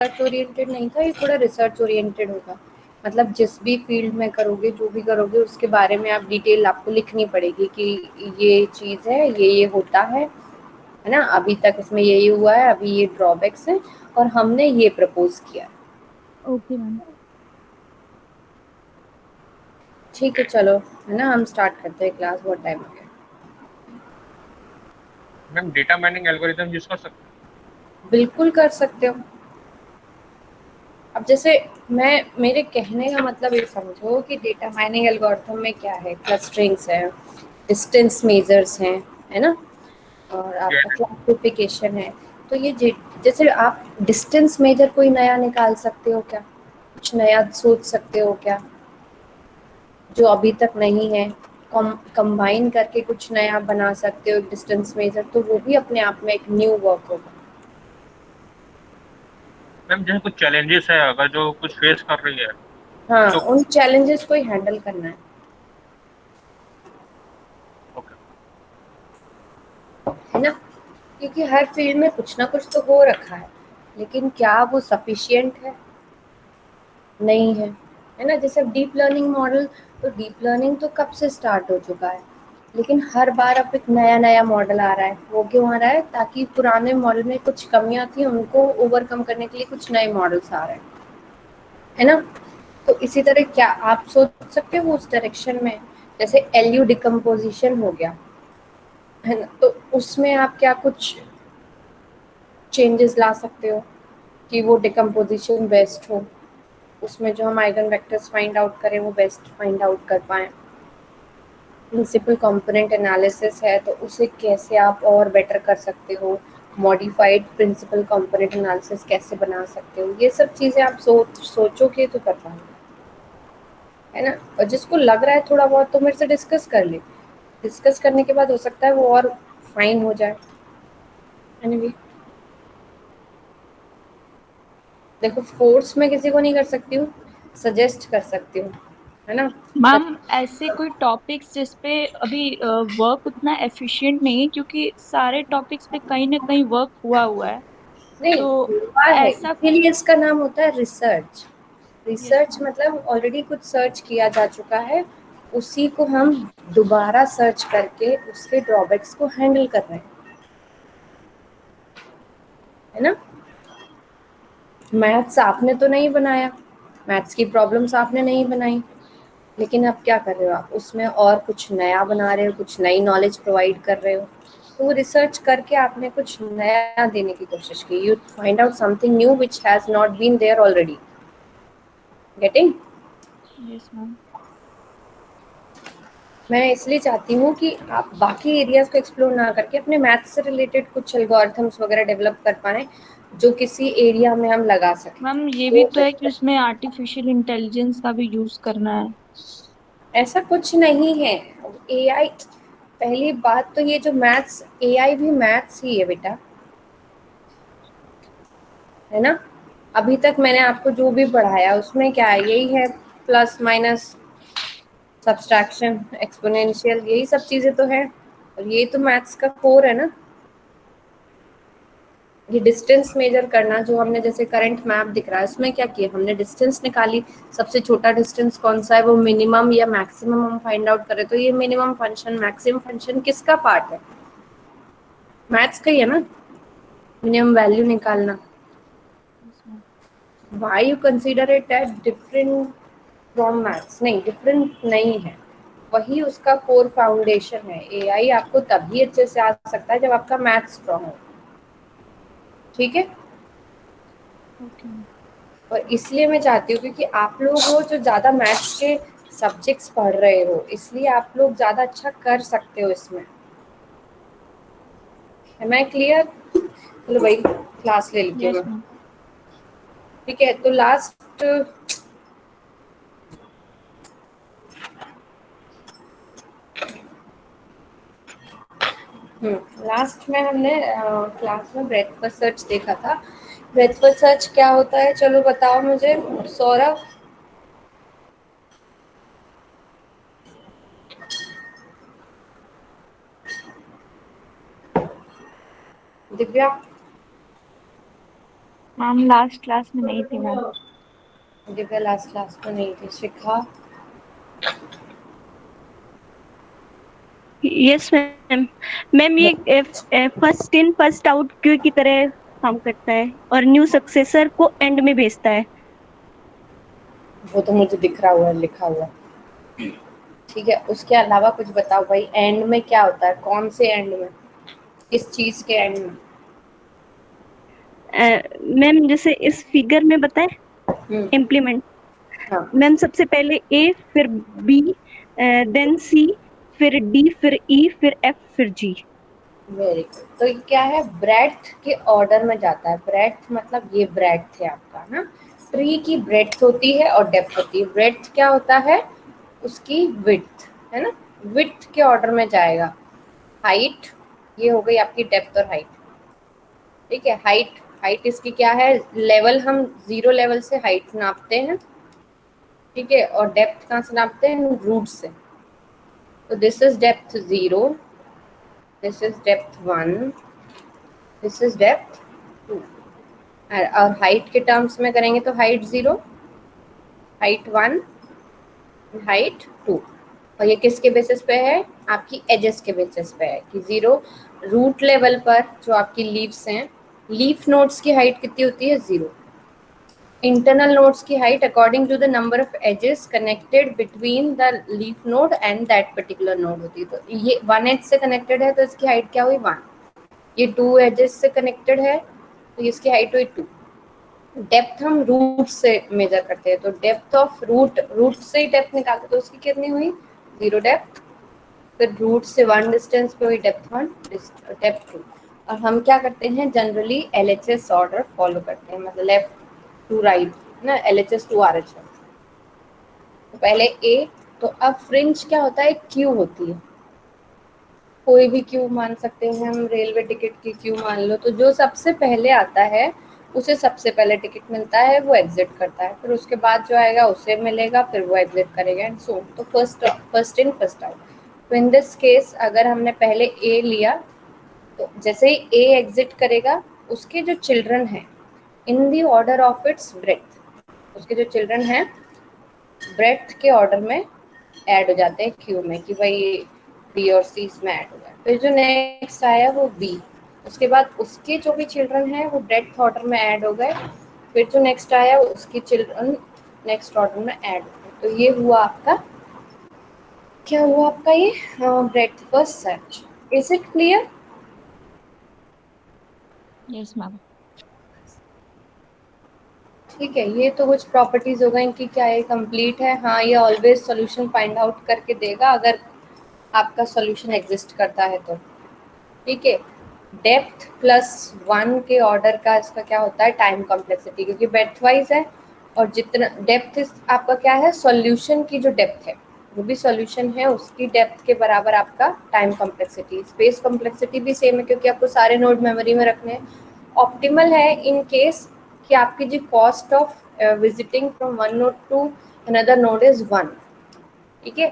Oriented नहीं था, ये थोड़ा रिसर्च ओरिएंटेड होगा। मतलब जिस भी फील्ड में करोगे, जो भी करोगे, उसके बारे में आप डिटेल आपको लिखनी पड़ेगी कि ये चीज़ है, ये होता है ना, अभी तक इसमें ये हुआ है, अभी ये ड्रॉबैक्स हैं और हमने ये प्रपोज किया। Okay ma'am. ठीक है, चलो, है ना, हम स्टार्ट करते हैं क्लास, बहुत टाइम हो गया। Ma'am data mining algorithm use कर सकते हैं? बिल्कुल कर सकते हो। अब जैसे मैं मेरे कहने का मतलब ये समझो कि डेटा माइनिंग एल्गोरिथम में क्या है, क्लस्टरिंग्स है, डिस्टेंस मेजर्स हैं, है ना, और आपका यस। क्लासिफिकेशन है। तो ये जैसे आप डिस्टेंस मेजर कोई नया निकाल सकते हो क्या, कुछ नया सोच सकते हो क्या जो अभी तक नहीं है, कंबाइन करके कुछ नया बना सकते हो डिस्टेंस मेजर, तो वो भी अपने आप में एक न्यू वर्क होगा। मैम जैसे कुछ चैलेंजेस है, अगर जो कुछ फेस कर रही है हाँ, तो। उन चैलेंजेस को ही हैंडल करना ओके। है ना, क्योंकि हर फील्ड में कुछ ना कुछ तो हो रखा है, लेकिन क्या वो सफिशिएंट है, नहीं है ना। जैसे डीप लर्निंग मॉडल, तो डीप लर्निंग तो कब से स्टार्ट हो चुका है, लेकिन हर बार अब एक नया नया मॉडल आ रहा है। वो क्यों आ रहा है, ताकि पुराने मॉडल में कुछ कमियां थी, उनको ओवरकम करने के लिए कुछ नए मॉडल्स आ रहे हैं, है ना। तो इसी तरह क्या आप सोच सकते हो उस डायरेक्शन में, जैसे एलयू डिकम्पोजिशन हो गया, है ना, तो उसमें आप क्या कुछ चेंजेस ला सकते हो कि वो डिकम्पोजिशन बेस्ट हो, उसमें जो हम आइगन वेक्टर्स फाइंड आउट करें वो बेस्ट फाइंड आउट कर पाएँ। प्रिंसिपल कंपोनेंट एनालिसिस है, तो उसे कैसे आप और बेटर कर सकते हो, मॉडिफाइड प्रिंसिपल कंपोनेंट एनालिसिस कैसे बना सकते हो, ये सब चीज़ें आप सोचोगे तो कर पाओगे, है ना। और जिसको लग रहा है थोड़ा बहुत, तो मेरे से डिस्कस कर ले, डिस्कस करने के बाद हो सकता है वो और फाइन हो जाए। एनीवे, देखो, फोर्स में किसी को नहीं कर सकती हूँ, सजेस्ट कर सकती हूँ, है ना। मैम ऐसे कोई टॉपिक्स जिस पे अभी वर्क उतना एफिशिएंट नहीं है, क्योंकि सारे टॉपिक्स पे कहीं ना कहीं वर्क हुआ हुआ है। नहीं, तो हुआ है, ऐसा। इसीलिए इसका नाम होता है रिसर्च। Yes research ma'am. मतलब ऑलरेडी कुछ सर्च किया जा चुका है, उसी को हम दोबारा सर्च करके उसके ड्रॉबैक्स को हैंडल कर रहे हैं, है ना। मैथ्स आपने तो नहीं बनाया, मैथ्स की प्रॉब्लम्स आपने नहीं बनाई, लेकिन अब क्या कर रहे हो, आप उसमें और कुछ नया बना रहे हो, कुछ नई नॉलेज प्रोवाइड कर रहे हो। तो वो रिसर्च करके आपने कुछ नया देने की कोशिश की, you find out something new which has not been there already. Getting. Yes ma'am. मैं इसलिए चाहती हूँ कि आप बाकी एरियाज को एक्सप्लोर ना करके अपने मैथ्स से रिलेटेड कुछ एल्गोरिथम्स वगैरह डेवलप कर पाएँ, जो किसी एरिया में हम लगा सकें। मैम ये भी तो तो है कि उसमें आर्टिफिशियल इंटेलिजेंस का भी यूज करना है। ऐसा कुछ नहीं है, एआई, पहली बात तो ये जो मैथ्स, एआई भी मैथ्स ही है बेटा, है ना। अभी तक मैंने आपको जो भी पढ़ाया उसमें क्या है, यही है, प्लस माइनस, सब्सट्रैक्शन, एक्सपोनेंशियल, यही सब चीज़ें तो है, और ये तो मैथ्स का कोर है ना। ये डिस्टेंस मेजर करना जो हमने, जैसे करंट मैप दिख रहा है, उसमें क्या किया हमने, डिस्टेंस निकाली, सबसे छोटा डिस्टेंस कौन सा है, वो मिनिमम या मैक्सिमम हम फाइंड आउट करें, तो ये मिनिमम फंक्शन मैक्सिमम फंक्शन किसका पार्ट है, मैथ्स का ही है ना, मिनिमम वैल्यू निकालना। Yes ma'am. Why you consider it as different from maths, नहीं, डिफरेंट नहीं है, वही उसका कोर फाउंडेशन है। एआई आपको तभी अच्छे से आ सकता है जब आपका मैथ्स स्ट्रॉन्ग हो, ठीक है। Okay ma'am. और इसलिए मैं चाहती हूँ, क्योंकि आप लोग हो जो ज़्यादा मैथ्स के सब्जेक्ट्स पढ़ रहे हो, इसलिए आप लोग ज़्यादा अच्छा कर सकते हो इसमें। है मैं क्लियर? चलो भाई, क्लास ले लेती हूँ यस मैं। मैम। ठीक है, तो लास्ट, लास्ट में हमने क्लास में ब्रेथ फर्स्ट सर्च देखा था। ब्रेथ फर्स्ट सर्च क्या होता है, चलो बताओ मुझे, Saurabh, Divya. Ma'am last class में नहीं थी मैम। दिव्या लास्ट क्लास में नहीं थी। शिखा? Yes ma'am. मैम ये first in first out queue की तरह काम करता है और न्यू सक्सेसर को एंड में भेजता है। वो तो मुझे दिख रहा हुआ है, लिखा हुआ। ठीक है, उसके अलावा कुछ बताओ भाई, एंड में क्या होता है? कौन से एंड में? किस चीज के एंड में? मैम जैसे इस फिगर में बताएं हम्म। इम्प्लीमेंट। हाँ, मैम सबसे पहले ए, फिर बी, देन सी, फिर डी, फिर ई, फिर एफ, फिर जी। Very good. तो ये क्या है? ब्रेड्थ के ऑर्डर में जाता है। ब्रेड्थ मतलब ये ब्रेड्थ है आपका ना। ट्री की ब्रेड्थ होती है और डेप्थ होती है। ब्रेड्थ क्या होता है? उसकी विड्थ, है ना। विड्थ के ऑर्डर में जाएगा। हाइट, ये हो गई आपकी डेप्थ और हाइट। ठीक है, हाइट, हाइट इसकी क्या है? लेवल, हम 0 लेवल से हाइट नापते हैं। ठीक है, और डेप्थ कहाँ से नापते हैं? रूट से। तो this is depth 0, this is depth 1, this is depth 2। और हाइट के टर्म्स में करेंगे तो हाइट 0, हाइट 1, हाइट 2। और ये किसके बेसिस पे है? आपकी एजेस के बेसिस पे है कि 0 रूट लेवल पर जो आपकी लीव्स हैं, लीफ नोड्स की हाइट कितनी होती है? 0। इंटरनल नोड्स की height according to the number of edges connected between the leaf node and that particular node होती है। तो ये 1 एज से कनेक्टेड है तो इसकी हाइट क्या हुई? 1। ये 2 एजेस से कनेक्टेड है तो इसकी हाइट हुई 2। डेप्थ हम रूट से मेजर करते हैं, तो डेप्थ ऑफ रूट, रूट से ही डेप्थ निकालते तो उसकी कितनी हुई? 0 डेप्थ। फिर रूट से 1 डिस्टेंस पे हुई डेप्थ 1, डेप्थ 2। और हम क्या करते हैं? जनरली LHS ऑर्डर फॉलो करते हैं, मतलब लेफ्ट टू राइट ना, LHS टू RH। तो पहले A। तो अब फ्रिंज क्या होता है? क्यू होती है। कोई भी क्यू मान सकते हैं हम, रेलवे टिकट की क्यू मान लो। तो जो सबसे पहले आता है उसे सबसे पहले टिकट मिलता है, वो एग्जिट करता है। फिर उसके बाद जो आएगा उसे मिलेगा, फिर वो एग्जिट करेगा एंड सो। तो फर्स्ट इन फर्स्ट आउट। तो इन दिस केस अगर हमने पहले ए लिया तो जैसे ही ए एग्जिट करेगा उसके जो चिल्ड्रन हैं in the order of its breadth, उसके जो चिल्ड्रन हैं ब्रेथ के ऑर्डर में ऐड हो जाते हैं क्यू में, कि भाई बी और सी इसमें ऐड हो जाए। फिर जो नेक्स्ट आया वो बी, उसके बाद उसके जो भी चिल्ड्रन हैं वो ब्रेथ ऑर्डर में ऐड हो गए। फिर जो नेक्स्ट आया उसके चिल्ड्रन नेक्स्ट ऑर्डर में ऐड हो गए। तो ये हुआ आपका, क्या हुआ आपका? ये breath first search. Is it clear? Yes ma'am. ठीक है, ये तो कुछ प्रॉपर्टीज हो गई कि क्या ये कंप्लीट है। हाँ, ये ऑलवेज सॉल्यूशन फाइंड आउट करके देगा अगर आपका सॉल्यूशन एग्जिस्ट करता है तो। ठीक है, डेप्थ +1 के ऑर्डर का इसका क्या होता है? टाइम कॉम्प्लेक्सिटी, क्योंकि ब्रेथ वाइज है। और जितना डेप्थ आपका क्या है? सॉल्यूशन की जो डेप्थ है, जो भी सॉल्यूशन है उसकी डेप्थ के बराबर आपका टाइम कॉम्प्लेक्सिटी। स्पेस कॉम्प्लेक्सिटी भी सेम है क्योंकि आपको सारे नोड मेमोरी में रखने हैं। ऑप्टिमल है इन केस कि आपकी जो cost of visiting from one node to another node is 1। ठीक है,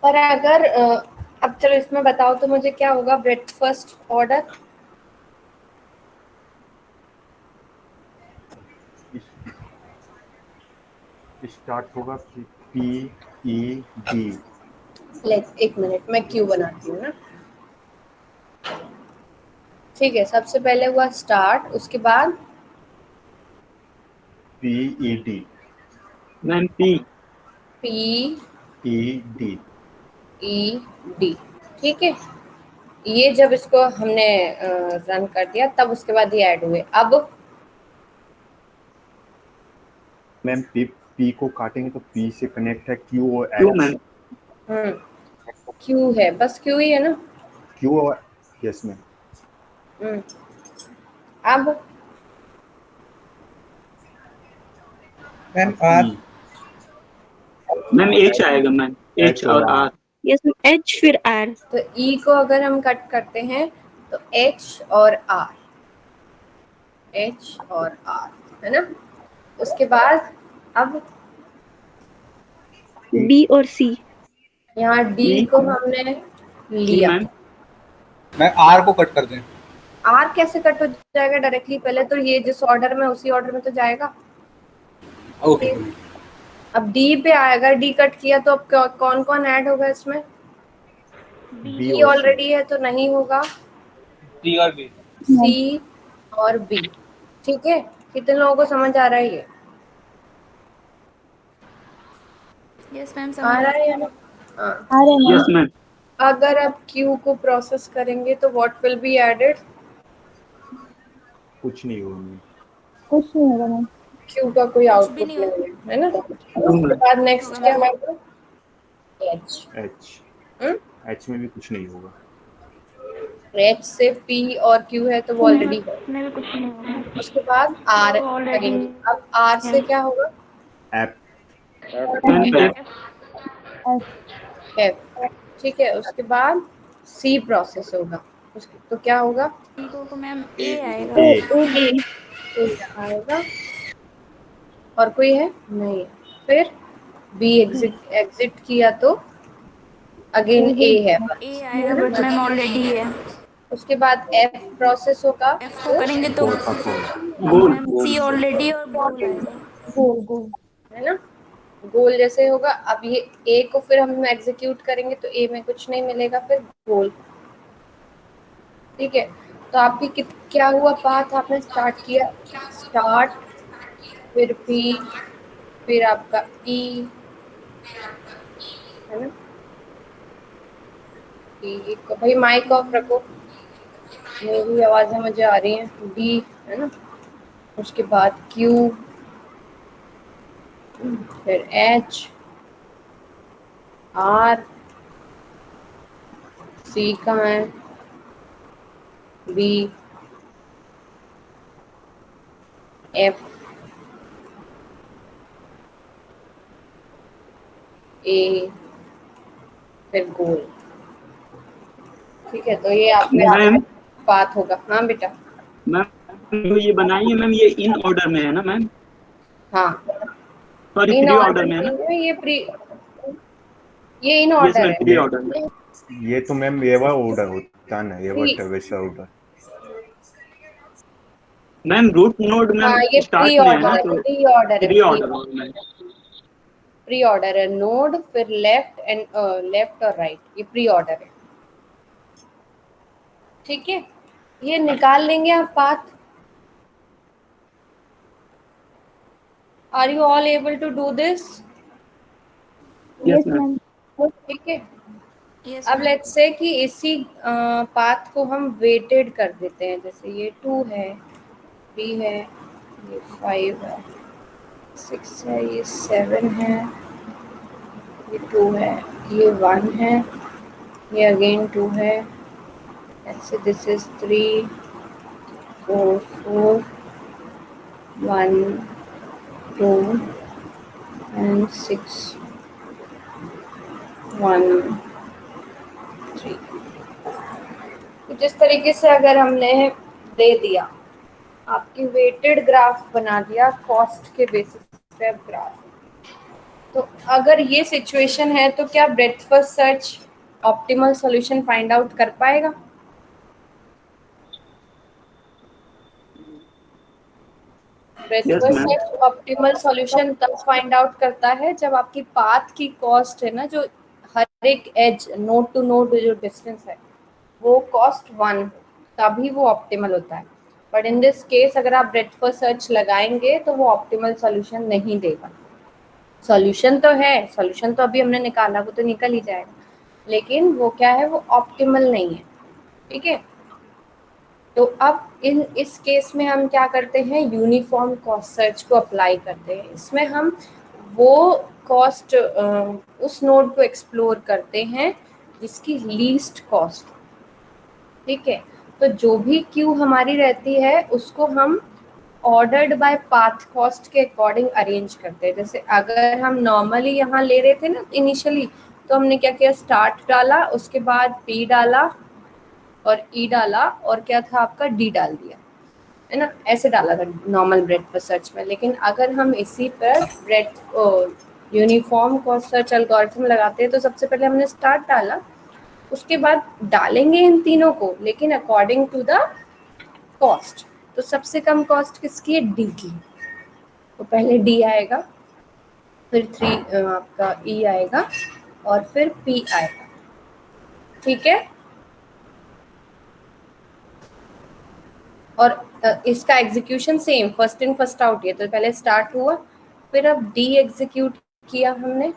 पर अगर अब चलो इसमें बताओ तो मुझे क्या होगा ब्रेथ फर्स्ट ऑर्डर? स्टार्ट होगा P E D। लेट एक मिनट, मैं क्यू बनाती हूँ ना। ठीक है, सबसे पहले हुआ स्टार्ट, उसके बाद P E D। Ma'am P P E D। E D। ठीक है, ये जब इसको हमने रन कर दिया तब उसके बाद ये ऐड हुए। अब मैम P को काटेंगे तो P से कनेक्ट है Q और क्यों H। मैम? क्यू है, बस क्यू ही है ना। Q और यस मैम। अब ma'am R. E ma'am H आएगा मैम, एच H और और R। R. Yes ma'am, H फिर आर। तो E को अगर हम कट करते हैं तो H और R, H और R, है ना। उसके बाद अब डी और सी। यहाँ D E को हमने जी लिया। मैम। मैं आर को कट कर दें। आर कैसे कट हो जाएगा डायरेक्टली? पहले तो ये जिस ऑर्डर में उसी ऑर्डर में तो जाएगा। ओके अब डी पे आएगा, डी कट किया तो अब कौन कौन ऐड होगा इसमें? बी बी और सी। ऑलरेडी है तो नहीं होगा, सी और बी सी और बी। ठीक है, कितने लोगों को समझ आ रहा है ये? यस मैम आ रहा समझ। है या नहीं? हाँ। आ रहे हैं यस मैम अगर आप क्यू को प्रोसेस करेंगे तो व्हाट विल बी एडेड? कुछ नहीं होगा। कुछ नहीं होगा मैम। क्यू का कोई भी आउटपुट नहीं नहीं है, है ना? उसके बाद नेक्स्ट क्या है? एच। एच में भी कुछ नहीं होगा। एच से पी और क्यू है तो वो ऑलरेडी है। उसमें भी कुछ नहीं होगा। उसके बाद आर already करेंगे। अब आर से क्या होगा? App F. ठीक है, उसके बाद सी प्रोसेस होगा। उसके तो क्या होगा? को मैम ए आएगा। ए आएगा। और कोई है? नहीं है। फिर बी एग्जिट किया तो अगेन ए है। ए आएगा बट मैम ऑलरेडी है। उसके बाद एफ प्रोसेस होगा। एफ को करेंगे तो मैम सी ऑलरेडी और गोल आएगा। है ना? गोल जैसे होगा। अब ये ए को फिर हम एग्जीक्यूट करेंगे तो ए में कुछ नहीं मिलेगा, फिर गोल। ठीक है, तो आपकी क्या हुआ पाथ? आपने स्टार्ट किया, स्टार्ट, फिर पी, फिर आपका ई, है ना? ई को भाई माइक ऑफ रखो, मेरी आवाजें मुझे आ रही हैं। डी, है ना? उसके बाद क्यू, फिर एच, आर, सी कहाँ है? बी, एफ, ए, फिर गोल। ठीक है, तो ये आपके पाथ होगा। हाँ बेटा। मैम जो ये बनाई है मैम, ये इन ऑर्डर में है ना मैम? हाँ, सॉरी इन प्री ऑर्डर ऑर्डर में है ना? ये इन यस ऑर्डर मैम है। प्री ऑर्डर में। ये तो मैम ये वाला ऑर्डर होता ना, ये वाला वैसा ऑर्डर। मैम रूट नोड में हाँ, ये स्टार्ट प्री में है ऑर्डर ना, है, तो प्री ऑर्डर है, प्री ऑर्डर में। प्री ऑर्डर है। नोड, फिर लेफ्ट एंड लेफ्ट और राइट, ये प्री ऑर्डर है। ठीक है, ये निकाल लेंगे आप path. Are you all able to do this? Yes ma'am. ठीक है, अब लेट्स से कि इसी पाथ को हम वेटेड कर देते हैं। जैसे ये 2 है, 3 है, ये 5 है, 6 है, ये 7 है, ये 2 है, ये 1 है, ये अगेन 2 है। ऐसे दिस इज 3, 4, 4, 1, 2 एंड 6, 1, 3। जिस तरीके से अगर हमने दे दिया, आपकी वेटेड ग्राफ बना दिया कॉस्ट के बेसिस पे ग्राफ, तो अगर ये सिचुएशन है तो क्या breadth first search optimal solution find out कर पाएगा? Breadth first search optimal solution तब फाइंड आउट करता है जब आपकी पाथ की कॉस्ट है ना, जो हर एक एज नोड टू नोड जो डिस्टेंस है वो कॉस्ट 1, तभी वो ऑप्टिमल होता है। बट इन दिस केस अगर आप ब्रेड्थ फर्स्ट सर्च लगाएंगे तो वो ऑप्टिमल सॉल्यूशन नहीं देगा। सॉल्यूशन तो है, सॉल्यूशन तो अभी हमने निकाला, वो तो निकल ही जाएगा, लेकिन वो क्या है, वो ऑप्टिमल नहीं है। ठीक है, तो अब इस केस में हम क्या करते हैं, यूनिफॉर्म कॉस्ट सर्च को अप्लाई करते हैं। इसमें हम वो कॉस्ट उस नोड को एक्सप्लोर करते हैं जिसकी लीस्ट कॉस्ट। ठीक है, तो जो भी क्यू हमारी रहती है उसको हम ऑर्डर्ड बाय पाथ कॉस्ट के अकॉर्डिंग अरेंज करते हैं। जैसे अगर हम नॉर्मली यहाँ ले रहे थे ना इनिशियली, तो हमने क्या किया, स्टार्ट डाला, उसके बाद पी डाला और ई डाला, और क्या था आपका डी डाल दिया, है ना? ऐसे डाला था नॉर्मल ब्रेड फर्स्ट सर्च में। लेकिन अगर हम इसी पर bread uniform cost search algorithm लगाते हैं तो सबसे पहले हमने स्टार्ट डाला, उसके बाद डालेंगे इन तीनों को, लेकिन अकॉर्डिंग टू द कॉस्ट, तो सबसे कम कॉस्ट किसकी है? डी की। तो पहले डी आएगा, फिर 3 आपका ई आएगा और फिर पी आएगा। ठीक है, और इसका execution same, first in first out. ये तो पहले स्टार्ट हुआ, फिर अब डी एग्जीक्यूट किया हमने।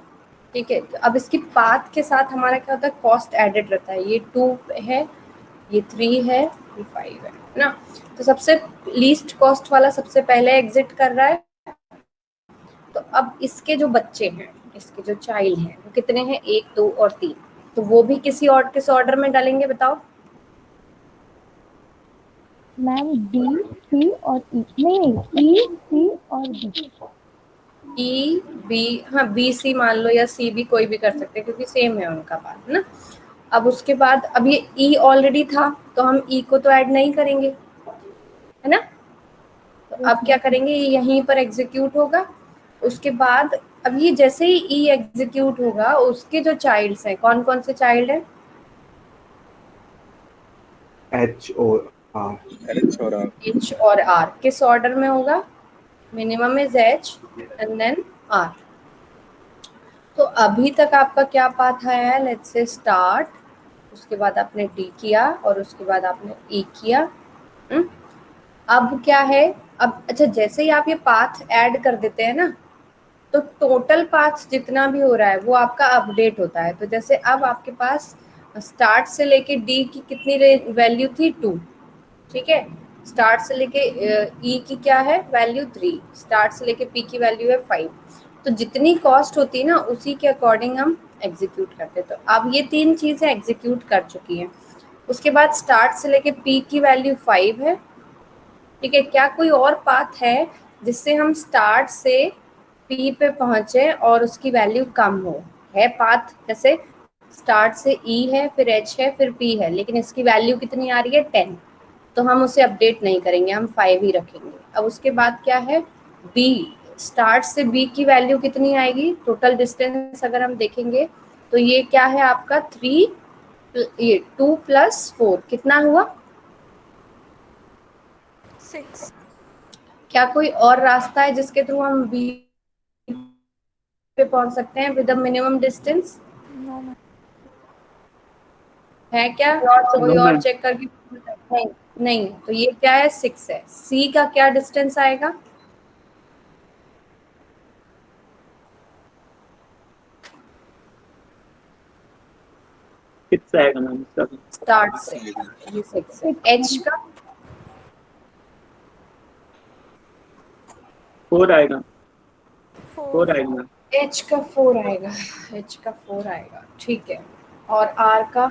ठीक है, तो अब इसकी पाथ के साथ हमारा क्या होता है? कॉस्ट एडेड रहता है। ये 2 है, ये 3 है, ये 5 है ना। तो सबसे लीस्ट कॉस्ट वाला सबसे पहले एग्जिट कर रहा है। तो अब इसके जो बच्चे हैं, इसके जो चाइल्ड हैं, वो कितने हैं? 1, 2 और 3। तो वो भी किस ऑर्डर में डालेंगे बताओ? मैम डी सी और ई, नहीं ई सी और डी। ई बी, हाँ बी सी मान लो, या सी भी कोई भी कर सकते हैं क्योंकि सेम है उनका बात ना। अब उसके बाद अब ये ई ऑलरेडी था तो हम ई को तो ऐड नहीं करेंगे, है ना। तो अब क्या करेंगे? ये यहीं पर एग्जीक्यूट होगा। उसके बाद अब ये जैसे ही ई एग्जीक्यूट होगा, उसके जो चाइल्ड्स हैं, कौन कौन से चाइल्ड हैं? एच और आर। एच और आर किस ऑर्डर में होगा? Minimum is H and then R. तो अभी तक आपका क्या पाथ आया है? लेट्स से स्टार्ट, उसके बाद आपने डी किया और उसके बाद आपने ई किया। अब क्या है? अब अच्छा, जैसे ही आप ये पाथ ऐड कर देते हैं ना, तो टोटल पाथ जितना भी हो रहा है वो आपका अपडेट होता है। तो जैसे अब आपके पास स्टार्ट से लेके डी की कितनी वैल्यू थी? 2। ठीक है, स्टार्ट से लेके ई की क्या है वैल्यू? 3। स्टार्ट से लेके पी की वैल्यू है 5। तो जितनी कॉस्ट होती है ना, उसी के अकॉर्डिंग हम एग्जीक्यूट करते हैं। तो अब ये 3 चीजें एग्जीक्यूट कर चुकी हैं। उसके बाद स्टार्ट से लेके पी की वैल्यू 5 है। ठीक है, क्या कोई और पाथ है जिससे हम स्टार्ट से पी पे पहुंचे और उसकी वैल्यू कम हो? है पाथ, जैसे स्टार्ट से ई है, फिर एच है, फिर पी है, लेकिन इसकी वैल्यू कितनी आ रही है? 10। तो हम उसे अपडेट नहीं करेंगे, हम 5 ही रखेंगे। अब उसके बाद क्या है? बी, स्टार्ट से बी की वैल्यू कितनी आएगी? टोटल डिस्टेंस अगर हम देखेंगे तो ये क्या है आपका? 3, ये 2 + 4 कितना हुआ? 6। क्या कोई और रास्ता है जिसके थ्रू हम बी पे पहुंच सकते हैं विद द मिनिमम डिस्टेंस? है क्या? कोई और चेक करके? नहीं नहीं, तो ये क्या है? 6 है। सी का क्या डिस्टेंस आएगा? कितना आएगा मैम इसका? स्टार्ट से ये 6 है। एच का 4 आएगा। 4 आएगा मैम। एच का 4 आएगा। एच का 4 आएगा, ठीक है। और आर का?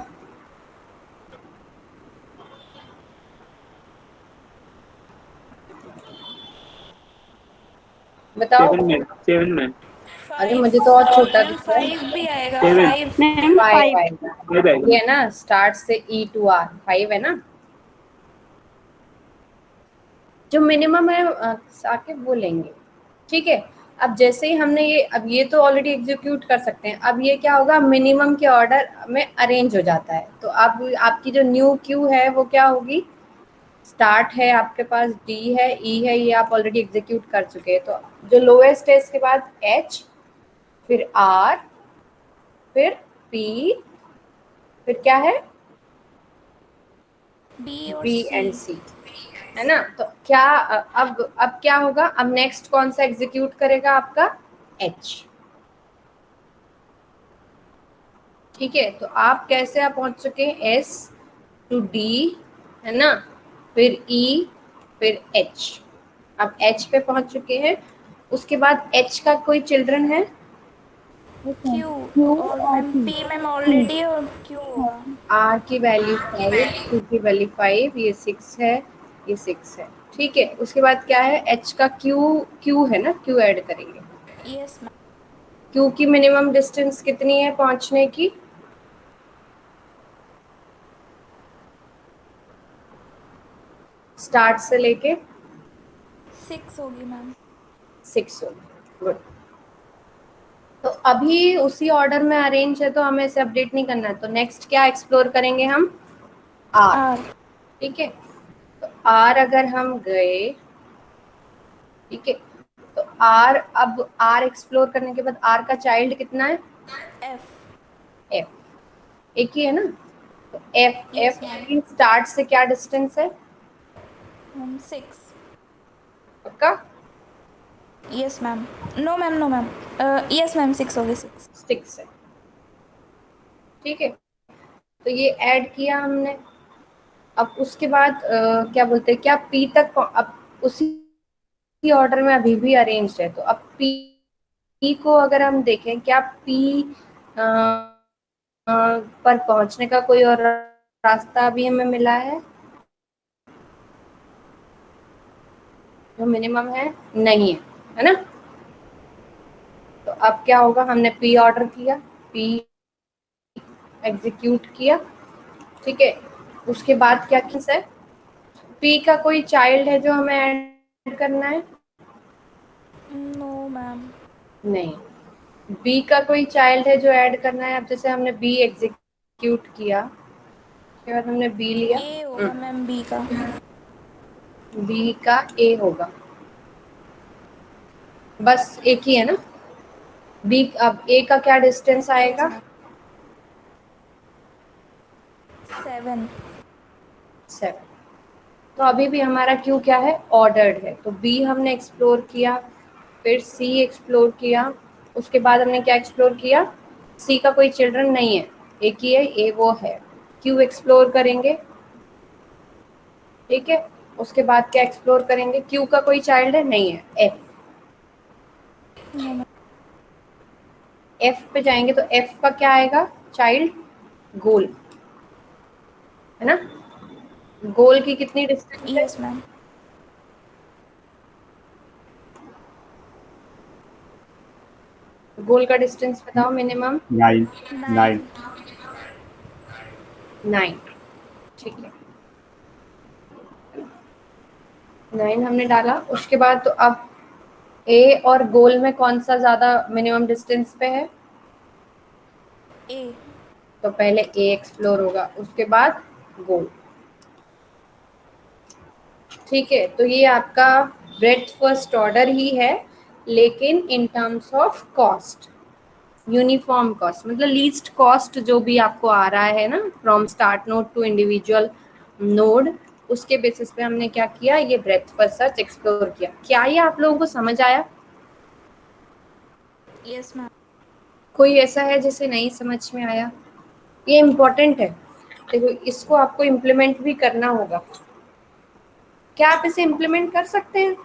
बताओ। 7 मैम। अरे मुझे तो और छोटा दिख रहा है। 5 भी आएगा। 7 मैम 5 5 आएगा। ये है ना, स्टार्ट से ई टू आर 5 है ना, जो मिनिमम है आके वो लेंगे। ठीक है, अब जैसे ही हमने ये, अब ये तो ऑलरेडी एग्जीक्यूट कर सकते हैं। अब ये क्या होगा? मिनिमम के ऑर्डर में अरेंज हो जाता है। तो अब आपकी जो न्यू क्यू है वो क्या होगी? स्टार्ट है आपके पास, डी है, ई है, ये आप ऑलरेडी एग्जीक्यूट कर चुके हैं। तो जो लोएस्ट है इसके बाद एच, फिर आर, फिर पी, फिर क्या है? बी एंड सी, है ना। तो क्या अब क्या होगा? अब नेक्स्ट कौन सा एग्जीक्यूट करेगा? आपका एच। ठीक है, तो आप कैसे आप पहुंच चुके हैं? एस टू डी, है ना, फिर ई, फिर एच। अब एच पे पहुंच चुके हैं। उसके बाद एच का कोई चिल्ड्रन है? क्यू और पी में ऑलरेडी और क्यू होगा। आर की वैल्यू 5, क्यू की वैल्यू 5, ये 6 है, ये 6 है। ठीक है, उसके बाद क्या है? एच का क्यू है ना, क्यू ऐड करेंगे। Yes ma'am. क्यू की मिनिमम डिस्टेंस कितनी है पहुंचने की? स्टार्ट से लेके 6 होगी मैम। 6 होगी। गुड। तो अभी उसी ऑर्डर में अरेंज है तो हमें इसे अपडेट नहीं करना है। तो नेक्स्ट क्या एक्सप्लोर करेंगे हम? आर। ठीक है, तो आर अगर हम गए, ठीक है, तो आर, अब आर एक्सप्लोर करने के बाद आर का चाइल्ड कितना है? F. एफ, एक ही है ना? तो F, Yes, F ma'am. Start से क्या डिस्टेंस है? 6. पक्का? Yes, ma'am. No, ma'am. No, ma'am. Yes, ma'am. 6 होगी 6. 6 है, ठीक है। तो ये ऐड किया हमने। अब उसके बाद क्या बोलते हैं, क्या पी तक अब उसी ऑर्डर में अभी भी अरेंज है, तो अब पी को अगर हम देखें, क्या पी पर पहुंचने का कोई और रास्ता अभी हमें मिला है जो मिनिमम है? नहीं है, है ना? तो अब क्या होगा, हमने पी ऑर्डर किया, पी एग्जीक्यूट किया, ठीक है। उसके बाद क्या किस है, पी का कोई चाइल्ड है जो हमें ऐड करना है? No, ma'am. नहीं। बी का कोई चाइल्ड है जो ऐड करना है? अब जैसे हमने बी एग्जीक्यूट किया, उसके बाद हमने बी लिया, A होगा मैम B का. बी का ए होगा, बस एक ही है ना? बी, अब ए का क्या डिस्टेंस आएगा? 7. 7। तो अभी भी हमारा क्यू क्या है? ऑर्डर्ड है। तो बी हमने एक्सप्लोर किया, फिर सी एक्सप्लोर किया, उसके बाद हमने क्या एक्सप्लोर किया? सी का कोई चिल्ड्रन नहीं है, एक ही है, ए वो है। क्यू एक्सप्लोर करेंगे, ठीक है। उसके बाद क्या एक्सप्लोर करेंगे? क्यू का कोई चाइल्ड है? नहीं है, एफ। No, ma'am. एफ पे जाएंगे तो एफ का क्या आएगा चाइल्ड? गोल, है ना? गोल की कितनी डिस्टेंस है? Yes, ma'am. गोल का डिस्टेंस बताओ मिनिमम। 9 9 9. 9, ठीक है, 9 हमने डाला। उसके बाद तो अब ए और गोल में कौन सा ज्यादा मिनिमम डिस्टेंस पे है? A. तो पहले ए एक्सप्लोर होगा, उसके बाद गोल, ठीक है। तो ये आपका ब्रेड्थ फर्स्ट ऑर्डर ही है, लेकिन in terms of cost, uniform cost, मतलब लीस्ट कॉस्ट जो भी आपको आ रहा है ना, from start node to individual node, उसके बेसिस पे हमने क्या किया, ये ब्रेड्थ फर्स्ट सर्च एक्सप्लोर किया। क्या ये आप लोगों को समझ आया? Yes, ma'am. कोई ऐसा है जिसे नहीं समझ में आया? ये इम्पोर्टेंट है, देखो इसको आपको इम्प्लीमेंट भी करना होगा। क्या आप इसे इम्प्लीमेंट कर सकते हैं?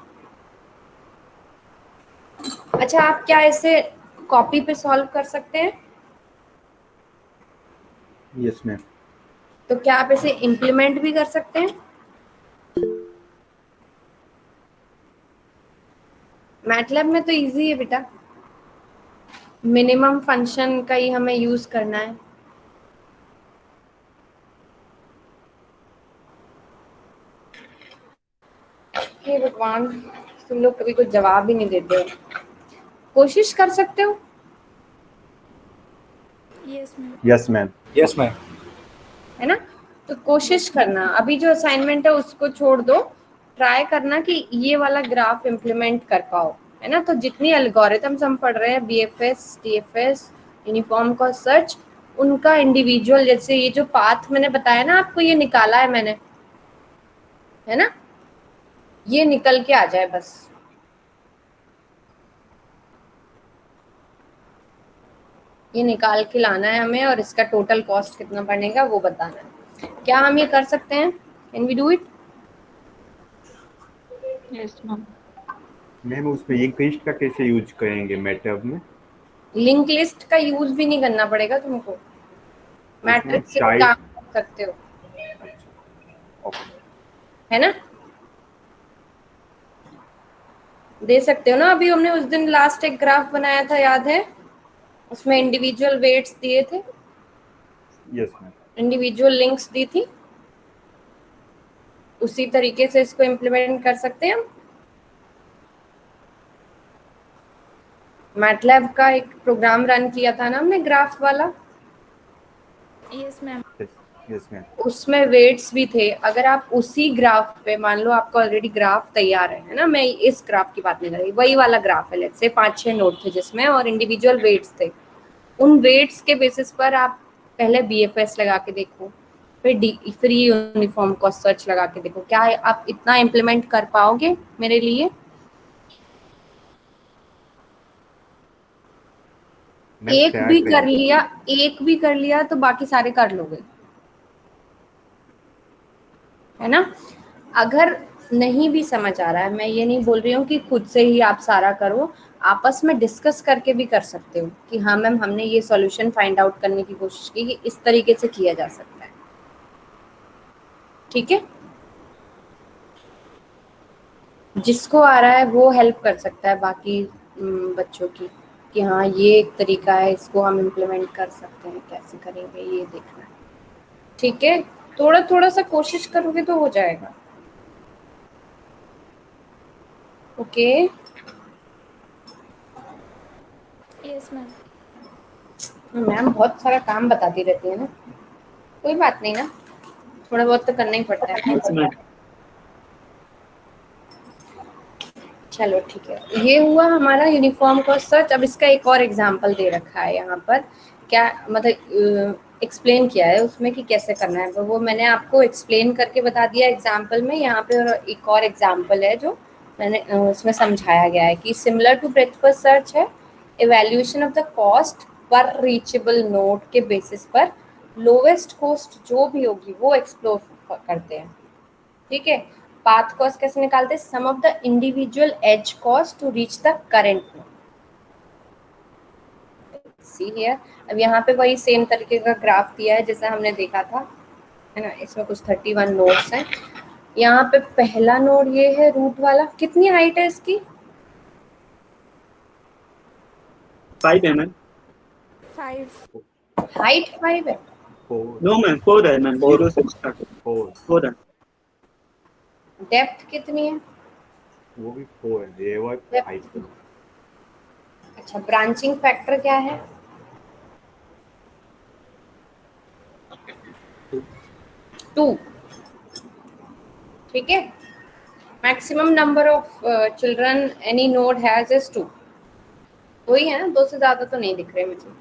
अच्छा, आप क्या इसे कॉपी पे सॉल्व कर सकते हैं? Yes ma'am. तो क्या आप इसे इम्प्लीमेंट भी कर सकते हैं? मैटलैब में तो इजी है बेटा, मिनिमम फंक्शन का ही हमें यूज करना है। हे भगवान, तुम लोग कभी कुछ जवाब ही नहीं देते हो। कोशिश कर सकते हो, Yes, ma'am. Yes ma'am. Yes, ma'am. है ना? तो कोशिश करना, अभी जो असाइनमेंट है उसको छोड़ दो, ट्राई करना कि ये वाला ग्राफ इम्प्लीमेंट कर पाओ, है ना? तो जितनी एल्गोरिथम्स हम पढ़ रहे हैं, BFS, TFS, uniform cost search, उनका इंडिविजुअल, जैसे ये जो पाथ मैंने बताया ना आपको, ये निकाला है मैंने, है ना? ये निकल के आ जाए बस, ये निकाल के लाना है हमें, और इसका टोटल कॉस्ट कितना बनेगा वो बताना है। क्या हम ये कर सकते हैं? Can we do it? Yes ma'am. Ma'am उसमें लिंक लिस्ट का कैसे यूज करेंगे मैटलैब में? लिंक लिस्ट का यूज भी नहीं करना पड़ेगा तुमको, मैट्रिक्स से भी काम कर सकते हो, है ना? दे सकते हो ना। अभी हमने उस दिन लास्ट एक ग्राफ बनाया था, याद है? उसमें इंडिविजुअल वेट्स दिए थे, यस मैम। इंडिविजुअल लिंक्स दी थी, उसी तरीके से इसको इम्प्लीमेंट कर सकते हैं हम। मैटलैब का एक प्रोग्राम रन किया था ना हमने, ग्राफ वाला। Yes, ma'am. Yes ma'am. उसमें वेट्स भी थे। अगर आप उसी ग्राफ पे, मान लो आपका ऑलरेडी ग्राफ तैयार है ना, मैं इस ग्राफ की बात नहीं कर रही, वही वाला ग्राफ है, लेट्स से 5-6 नोड थे जिसमें और इंडिविजुअल वेट्स थे। उन वेट्स के बेसिस पर आप पहले BFS लगा के देखो, फिर फ्री यूनिफॉर्म कॉस्ट सर्च लगा के देखो, क्या आप इतना इम्प्लीमेंट कर पाओगे मेरे लिए? एक भी कर लिया तो बाकी सारे कर लोगे, है ना। अगर नहीं भी समझ आ रहा है, मैं ये नहीं बोल रही हूँ कि खुद से ही आप सारा करो, आपस में डिस्कस करके भी कर सकते हो कि हाँ मैम हमने ये सॉल्यूशन फाइंड आउट करने की कोशिश की कि इस तरीके से किया जा सकता है। ठीक है, जिसको आ रहा है वो हेल्प कर सकता है बाकी बच्चों की कि हाँ ये एक तरीका है, इसको हम इम्प्लीमेंट कर सकते हैं, कैसे करेंगे ये देखना है। ठीक है, थोड़ा थोड़ा सा कोशिश करोगे तो हो जाएगा। Okay yes ma'am. मैम बहुत सारा काम बताती रहती है ना, कोई बात नहीं ना, थोड़ा बहुत तो करना ही पड़ता है। Yes ma'am. चलो ठीक है, ये हुआ हमारा यूनिफॉर्म कॉस्ट सर्च। अब इसका एक और एग्जांपल दे रखा है यहाँ पर, क्या मतलब एक्सप्लेन किया है उसमें कि कैसे करना है, तो वो मैंने आपको एक्सप्लेन करके बता दिया एग्जांपल में। यहाँ पे एक और एग्जांपल है जो मैंने उसमें समझाया गया है कि similar to breadth first search है, इवैल्यूएशन ऑफ द कॉस्ट पर रीचेबल नोड के बेसिस पर लोवेस्ट कॉस्ट जो भी होगी वो एक्सप्लोर करते हैं। ठीक है, पाथ कॉस्ट कैसे निकालते हैं, sum of the individual edge cost to reach the current node. See here, अब यहाँ पे वही सेम तरीके का ग्राफ दिया है जैसा हमने देखा था, है ना। इसमें कुछ 31 नोड्स हैं। यहाँ पे पहला नोड ये है रूट वाला, कितनी हाइट है इसकी? 5 है मैम। 5। हाइट 5 है? नो मैम 4 है मैम, 0 से स्टार्ट। 4 है। डेप्थ कितनी है? वो भी 4 है, ये वो 5 है। अच्छा, ब्रांचिंग फैक्टर क्या है? 2। ठीक है, maximum number of children any node has is 2। वही है ना, 2 से ज्यादा तो नहीं दिख रहे मुझे।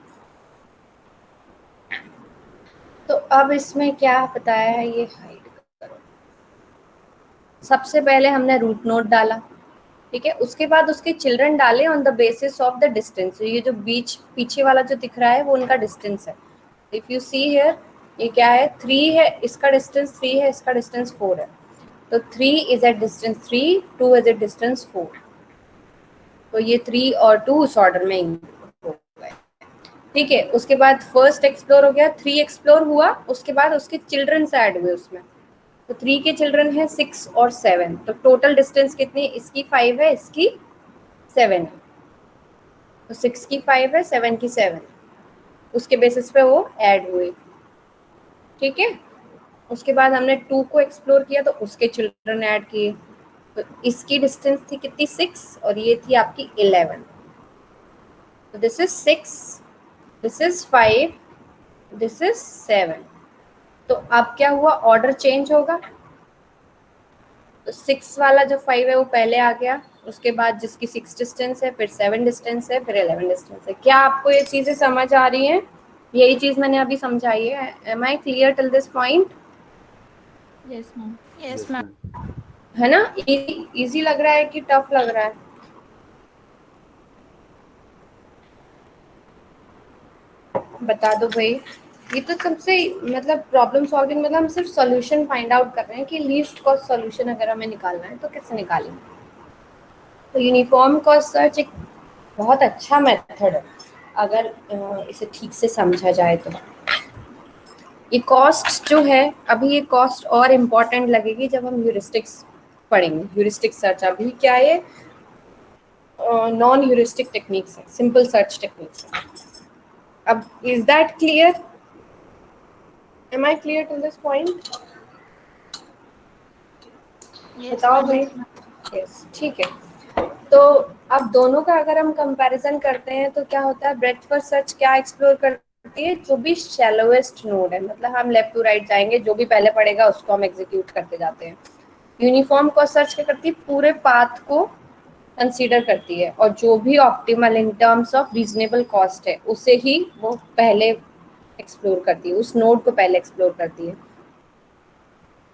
तो अब इसमें क्या बताया है, ये हाइड करो। सबसे पहले हमने रूट नोड डाला, ठीक है, उसके बाद उसके चिल्ड्रन डाले on the basis of the distance. ये जो बीच पीछे वाला जो दिख रहा है वो उनका डिस्टेंस है। इफ यू सी हियर, ये क्या है, 3 है, इसका डिस्टेंस 3 है, इसका डिस्टेंस 4 है, तो 3 is at distance 3, 2 is at distance 4। तो ये 3 और 2 उस ऑर्डर में हो गए। ठीक है, उसके बाद फर्स्ट एक्सप्लोर हो गया, 3 एक्सप्लोर हुआ, उसके बाद उसके चिल्ड्रन ऐड हुए उसमें, तो 3 के चिल्ड्रन है 6 और 7, तो टोटल डिस्टेंस कितनी, इसकी 5 है, इसकी 7 है, तो 6 की 5 है, 7 की 7, उसके बेसिस पे वो ऐड हुए। ठीक है, उसके बाद हमने 2 को एक्सप्लोर किया तो उसके चिल्ड्रन ऐड किए, तो इसकी डिस्टेंस थी कितनी, 6, और ये थी आपकी 11, तो this is 6, this is 5, this is 7। तो अब क्या हुआ, ऑर्डर चेंज होगा, तो 6 वाला जो 5 है वो पहले आ गया, उसके बाद जिसकी 6 डिस्टेंस है, फिर 7 डिस्टेंस है, फिर 11 डिस्टेंस है। क्या आपको ये चीजें समझ आ रही हैं? यही चीज मैंने अभी समझाई है। Am I clear till this point? Yes ma'am. Yes ma'am. है ना, इजी लग रहा है कि टफ लग रहा है? बता दो भाई। ये तो सबसे मतलब प्रॉब्लम सॉल्विंग, मतलब हम सिर्फ सॉल्यूशन फाइंड आउट कर रहे हैं कि लीस्ट कॉस्ट सॉल्यूशन अगर हमें निकालना है तो कैसे निकालेंगे। तो यूनिफॉर्म कॉस्ट सर्च एक बहुत अच्छा मेथड है अगर इसे ठीक से समझा जाए तो। ये कॉस्ट जो है, अभी ये कॉस्ट और इम्पोर्टेंट लगेगी जब हम ह्यूरिस्टिक्स पढ़ेंगे। ह्यूरिस्टिक सर्च अभी क्या है, नॉन ह्यूरिस्टिक टेक्निक्स है, सिंपल सर्च टेक्निक्स है। अब is that clear? Am I clear to this point? बताओ भाई। यस, ठीक है। तो अब दोनों का अगर हम कंपैरिजन करते हैं तो क्या होता है, ब्रेथ फर्स्ट सर्च क्या एक्सप्लोर करता करती है जो भी शैलोएस्ट नोड है, मतलब हम लेफ्ट टू राइट जाएंगे, जो भी पहले पड़ेगा उसको हम एग्जीक्यूट करते जाते हैं। यूनिफॉर्म कॉस्ट सर्च क्या करती है, पूरे पाथ को कंसीडर करती है और जो भी optimal in terms of reasonable cost है उसे ही वो पहले एक्सप्लोर करती है, उस नोड को पहले एक्सप्लोर करती है।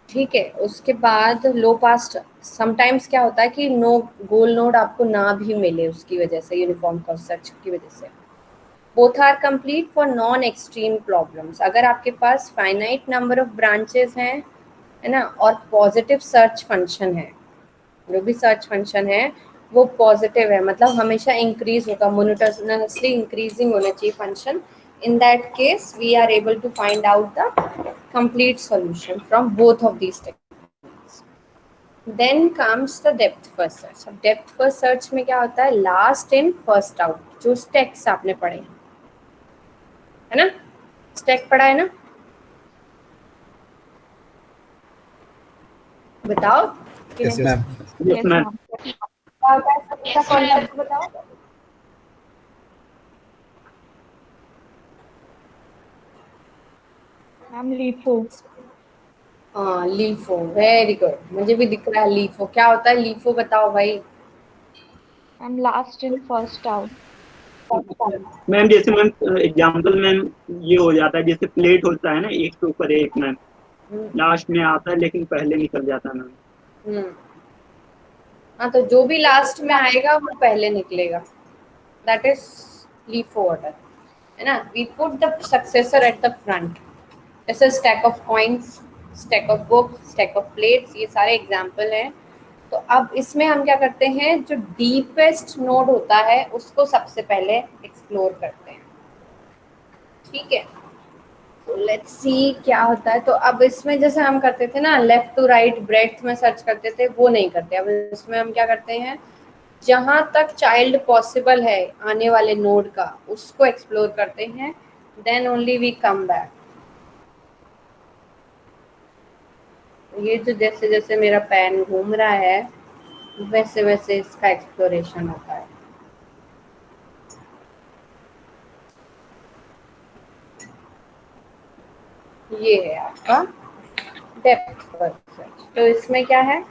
ठीक है, उसके बाद लो पास समटाइम्स क्या होता है कि नो गोल नोड आपको ना भी मिले उसकी वजह से, यूनिफॉर्म कॉस्ट सर्च की वजह से। Both are complete for non extreme problems. अगर आपके पास फाइनाइट नंबर ऑफ ब्रांचेस हैं, है ना, और पॉजिटिव सर्च फंक्शन है, जो भी सर्च फंक्शन है वो पॉजिटिव है, मतलब हमेशा इंक्रीज होगा, मोनोटोनसली इंक्रीजिंग होना चाहिए function. In that case, we are able to find out the complete solution from both of these techniques. Then comes the depth first search. अब depth first search में क्या होता है, last in first out, जो stacks आपने पढ़े हैं, है ना, stack पढ़ा है ना, बताओ। Yes, ma'am. Yes, ma'am. क्या कॉन्सेप्ट बताओ। Ma'am LIFO. हाँ लीफो, वेरी गुड, मुझे भी दिख रहा है लीफो। क्या होता है लीफो, बताओ भाई। Ma'am last in first out. Ma'am जैसे मैम एग्जाम्पल मैम ये हो जाता है, जैसे प्लेट होता है ना, एक के ऊपर एक मैम, लास्ट में आता है लेकिन पहले निकल जाता है मैम। हाँ, तो जो भी लास्ट में आएगा वो पहले निकलेगा, दैट इज लीफो ऑर्डर, है ना। We put the successor at the front, जैसे stack of coins, stack of book, stack of plates, ये सारे एग्जाम्पल हैं। तो अब इसमें हम क्या करते हैं, जो डीपेस्ट नोड होता है उसको सबसे पहले एक्सप्लोर करते हैं। ठीक है, तो लेट्स सी क्या होता है। तो अब इसमें जैसे हम करते थे ना, लेफ्ट टू राइट ब्रेड्थ में सर्च करते थे, वो नहीं करते। अब इसमें हम क्या करते हैं, जहां तक चाइल्ड पॉसिबल है आने वाले नोड का उसको एक्सप्लोर करते हैं, then only we come back. ये जो जैसे जैसे मेरा पेन घूम रहा है वैसे वैसे इसका एक्सप्लोरेशन होता है। ये है आपका डेप्थ फर्स्ट सर्च। तो इसमें क्या है,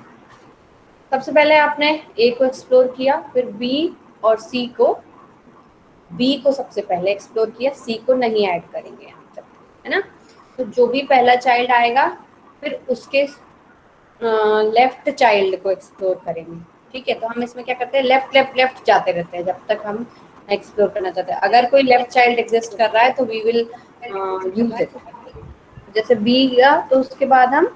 सबसे पहले आपने ए को एक्सप्लोर किया, फिर बी और सी को, बी को सबसे पहले एक्सप्लोर किया, सी को नहीं ऐड करेंगे यहाँ तक, है ना। तो जो भी पहला चाइल्ड आएगा फिर उसके लेफ्ट चाइल्ड को एक्सप्लोर करेंगे। ठीक है, तो हम इसमें क्या करते हैं, लेफ्ट लेफ्ट लेफ्ट जाते रहते हैं जब तक हम एक्सप्लोर करना चाहते हैं। अगर कोई लेफ्ट चाइल्ड एग्जिस्ट कर रहा है तो वी विल यूज इट। जैसे बी गया तो उसके बाद हम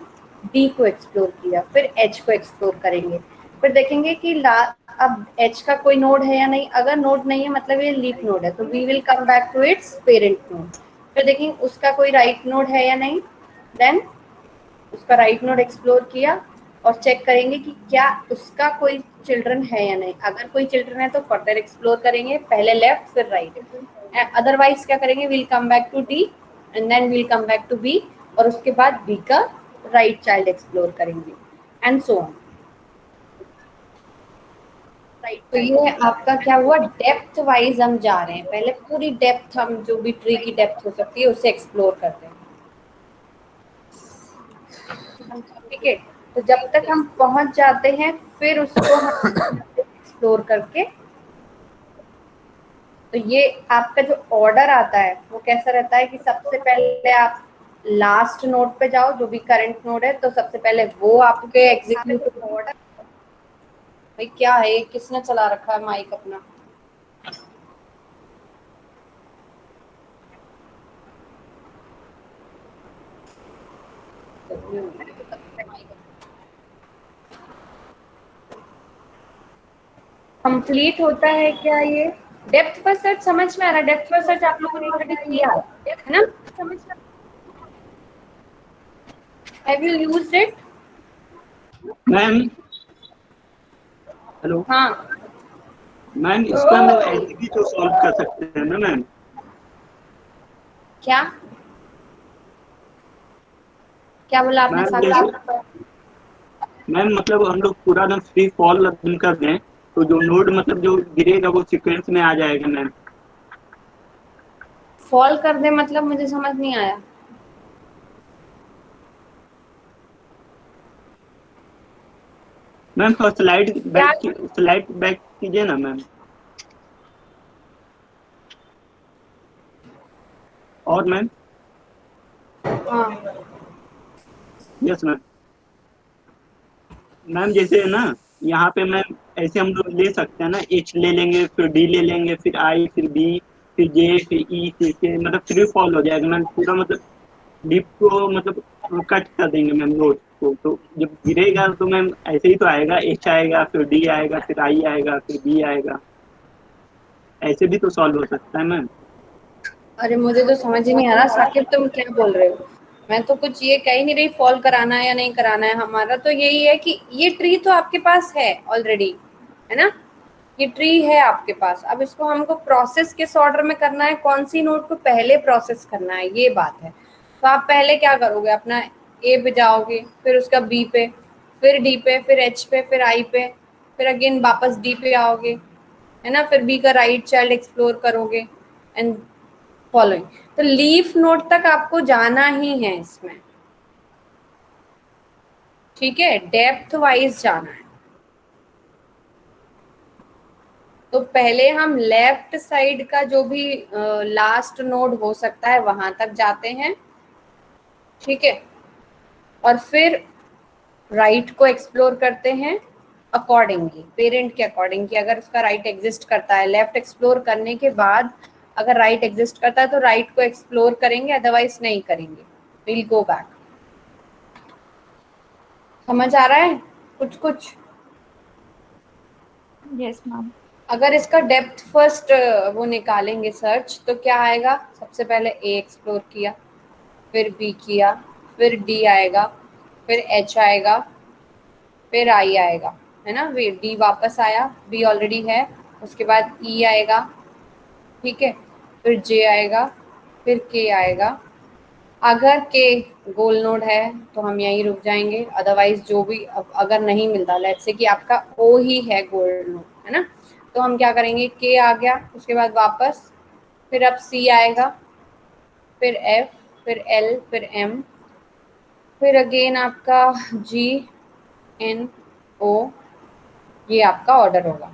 डी को एक्सप्लोर किया, फिर एच को एक्सप्लोर करेंगे, फिर देखेंगे कि अब एच का कोई नोड है या नहीं। अगर नोड नहीं है मतलब ये लीफ नोड है, तो we will come back to its parent node, फिर देखेंगे उसका कोई राइट नोड है या नहीं, देन उसका राइट नोड एक्सप्लोर किया और चेक करेंगे कि क्या उसका कोई चिल्ड्रन है या नहीं। अगर कोई चिल्ड्रन है तो फर्दर एक्सप्लोर करेंगे, पहले लेफ्ट फिर राइट। अदरवाइज क्या करेंगे, will come back to D and then will come back to B, और उसके बाद बी का राइट चाइल्ड एक्सप्लोर करेंगे एंड सो ऑन। तो ये आपका क्या हुआ, डेप्थ वाइज हम जा रहे हैं। पहले पूरी डेप्थ, हम जो भी ट्री की डेप्थ हो सकती है उसे एक्सप्लोर करते हैं। ठीक है, तो जब तक हम पहुंच जाते हैं फिर उसको हम एक्सप्लोर करके, तो ये आपका जो ऑर्डर आता है वो कैसा रहता है कि सबसे पहले आप लास्ट नोड पे जाओ, जो भी करंट नोड है, तो सबसे पहले वो आपके एग्जीक्यूटिव ऑर्डर। भाई क्या है, किसने चला रखा है माइक अपना? कंप्लीट होता है क्या ये? डेप्थ फर्स्ट सर्च समझ में आ रहा है? डेप्थ फर्स्ट सर्च आप लोगों ने ऑलरेडी किया है ना, समझ में? Have you used it? Ma'am hello. हाँ मैम इसका हम लोग ऐसे भी तो सॉल्व कर सकते हैं ना मैम? क्या क्या बोला आपने? मैम मतलब हम लोग पूरा एकदम फ्री फॉल रन कर दें तो जो नोड मतलब जो गिरेगा वो सीक्वेंस में आ जाएगा मैम। फॉल कर दे मतलब मुझे समझ नहीं आया। मैम थोड़ा क्या? स्लाइड बैक कीजिए ना मैम। और मैम? हाँ यस मैम। मैम जैसे है ना, यहाँ पे मैम ऐसे हम लोग ले सकते हैं ना, एच ले लेंगे, फिर डी ले लेंगे, फिर आई, फिर बी, फिर जे, फिर ई, फिर के, मतलब फ्री फॉल हो जाएगा मैम पूरा, मतलब डीप को मतलब कट कर देंगे मैम नोट को। तो जब गिरेगा तो मैम ऐसे ही तो आएगा, एच आएगा, फिर डी आएगा, फिर आई आएगा, फिर बी आएगा। ऐसे भी तो सॉल्व हो सकता है मैम। अरे मुझे तो समझ ही नहीं आ रहा साकिब तुम क्या बोल रहे हो। मैं तो कुछ ये कह ही नहीं रही फॉल कराना है या नहीं कराना है। हमारा तो यही है कि ये ट्री तो आपके पास है ऑलरेडी, है ना। ये ट्री है आपके पास, अब इसको हमको प्रोसेस किस ऑर्डर में करना है, कौन सी नोड को पहले प्रोसेस करना है, ये बात है। तो आप पहले क्या करोगे, अपना ए पे जाओगे, फिर उसका बी पे, फिर डी पे, फिर एच पे, फिर आई पे, फिर अगेन वापस डी पे आओगे, है ना। फिर बी का राइट चाइल्ड एक्सप्लोर करोगे एंड फॉलोइंग। तो लीफ नोड तक आपको जाना ही है इसमें, ठीक है, डेप्थ वाइज जाना है। तो पहले हम लेफ्ट साइड का जो भी लास्ट नोड हो सकता है वहां तक जाते हैं, ठीक है, और फिर राइट को एक्सप्लोर करते हैं अकॉर्डिंगली, पेरेंट के अकॉर्डिंग कि अगर उसका राइट एग्जिस्ट करता है, लेफ्ट एक्सप्लोर करने के बाद अगर राइट एग्जिस्ट करता है तो राइट को एक्सप्लोर करेंगे, अदरवाइज नहीं करेंगे, विल गो बैक। समझ आ रहा है कुछ कुछ? Yes ma'am. अगर इसका डेप्थ फर्स्ट वो निकालेंगे सर्च, तो क्या आएगा, सबसे पहले ए एक्सप्लोर किया, फिर बी किया, फिर डी आएगा, फिर एच आएगा, फिर आई आएगा, है ना। डी वापस आया, बी ऑलरेडी है, उसके बाद ई आएगा, ठीक है, फिर जे आएगा, फिर के आएगा। अगर के गोल नोड है तो हम यहीं रुक जाएंगे, अदरवाइज जो भी अगर नहीं मिलता, लेट्स से कि आपका ओ ही है गोल नोड, है ना, तो हम क्या करेंगे, के आ गया, उसके बाद वापस, फिर अब सी आएगा, फिर एफ, फिर एल, फिर एम, फिर अगेन आपका जी, एन, ओ, ये आपका ऑर्डर होगा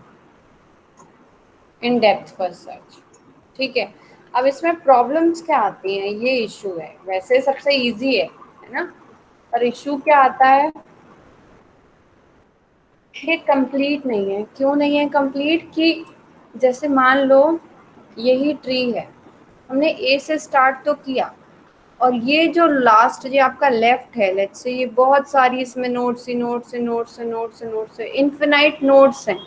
इन डेप्थ फर्स्ट सर्च, ठीक है। अब इसमें प्रॉब्लम्स क्या आती हैं, ये इशू है। वैसे सबसे इजी है ना, पर इशू क्या आता है, ये कंप्लीट नहीं है। क्यों नहीं है कंप्लीट? कि जैसे मान लो यही ट्री है, हमने ए से स्टार्ट तो किया, और ये जो लास्ट ये आपका लेफ्ट है, लेट्स से ये बहुत सारी इसमें नोड्स ही नोड्स है, नोड्स है, नोड्स है, नोड्स है, इनफिनाइट नोड्स हैं,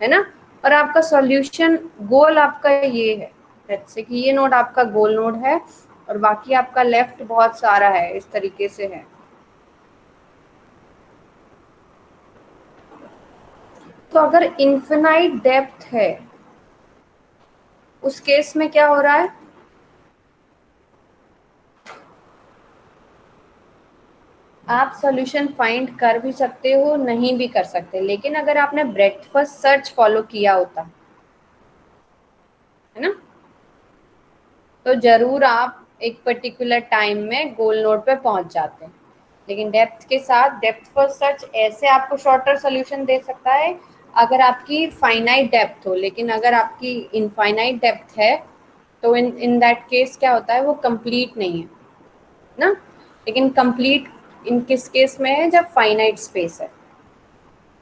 है ना। और आपका सॉल्यूशन गोल आपका ये है, लेट्स से कि ये नोड आपका गोल नोड है और बाकी आपका लेफ्ट बहुत सारा है, इस तरीके से है। तो अगर इनफिनाइट डेप्थ है, उस केस में क्या हो रहा है, आप सॉल्यूशन फाइंड कर भी सकते हो, नहीं भी कर सकते, लेकिन अगर आपने ब्रेड्थ फर्स्ट सर्च फॉलो किया होता है ना, तो जरूर आप एक पर्टिकुलर टाइम में गोल नोड पे पहुंच जाते हैं। लेकिन डेप्थ के साथ डेप्थ फर्स्ट सर्च ऐसे आपको शॉर्टर सॉल्यूशन दे सकता है अगर आपकी फाइनाइट डेप्थ हो, लेकिन अगर आपकी इनफाइनाइट डेप्थ है तो इन दैट केस क्या होता है, वो कंप्लीट नहीं है ना। लेकिन कंप्लीट इन किस केस में है, जब फाइनाइट स्पेस है।